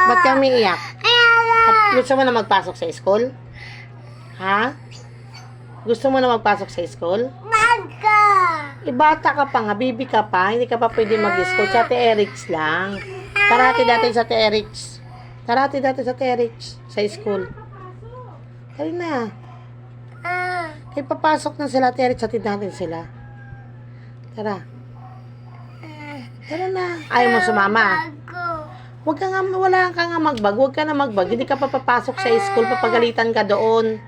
Ba't ka umiiyak? Gusto mo na magpasok sa school? Ha? Gusto mo na magpasok sa school? Bata ka pa nga, baby ka pa, hindi ka pa pwede mag-school. Sa Ate Eric's lang. Tarati dati sa Ate Eric's. Tarati dati sa Ate Eric's sa school. Halika na. Kaya papasok na sila Ate Eric's, hatid natin sila. Tara. Tara na. Ayaw mo sumama? Huwag ka nga, wala ka nga magbag. Huwag ka na magbag. Hindi ka pa papasok sa school, papagalitan ka doon.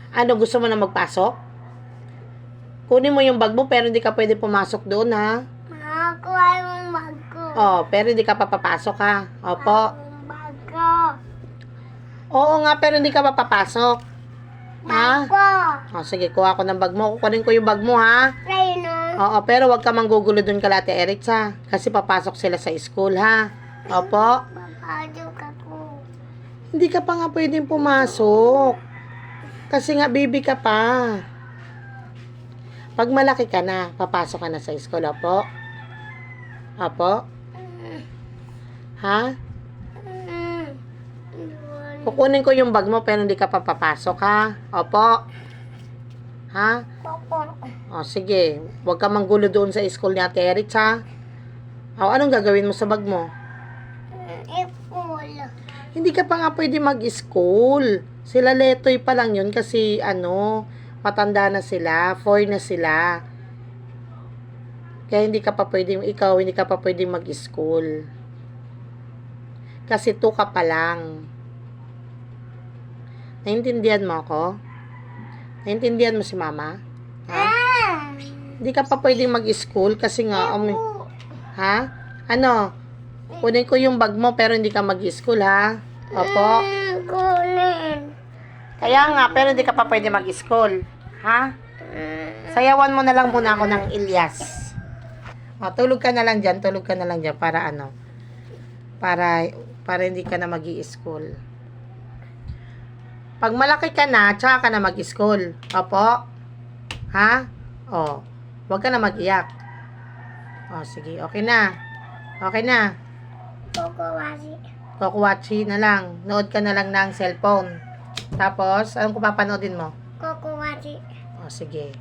Ano, gusto mo na magpasok? Kunin mo yung bag mo, pero hindi ka pwede pumasok doon, ha? Makuha yung bag ko. Oh, pero hindi ka pa papasok, ha? Opo. Bag ko. Oo nga, pero hindi ka pa papasok. Ha? Bag ko. Oh, sige, kuha ko ng bag mo. Kukunin ko yung bag mo, ha? Reno. Oo, pero huwag ka manggugulo doon kay Ate Eric, ha? Kasi papasok sila sa school, ha? Opo. Papasok ako. Hindi ka pa nga pwedeng pumasok. Kasi nga, baby ka pa. Pag malaki ka na, papasok ka na sa school, opo? Opo? Ha? Kukunin ko yung bag mo, pero hindi ka pa papasok, ha? Opo? Ha? O, sige. Huwag ka manggulo doon sa school ni Ate Eric, ha? O, anong gagawin mo sa bag mo? Ipul. Hindi ka pa nga pwede mag-school. Sila Letoy pa lang yun kasi, matanda na sila, 4 na sila. Kaya hindi ka pa pwedeng, ikaw, hindi ka pa pwedeng mag-school. Kasi 2 ka pa lang. Naintindihan mo ako? Naintindihan mo si mama? Ha? Hindi ka pa pwedeng mag-school kasi nga, ha? Ano? Kunin ko yung bag mo pero hindi ka mag-school, ha? Opo? Kunin. Kaya nga, pero hindi ka pa pwede mag-school. Ha? Sayawan mo na lang muna ako ng Ilyas. O, tulog ka na lang dyan. Tulog ka na lang dyan para para hindi ka na mag-i-school. Pag malaki ka na, tsaka ka na mag-school. Opo? Ha? O, huwag ka na mag-iyak. O, sige. Okay na. Okay na. Kukuwasi. Kukuwachi na lang. Nood ka na lang ng cellphone. Tapos, anong papanoodin mo? Kukuwasi. O, sige.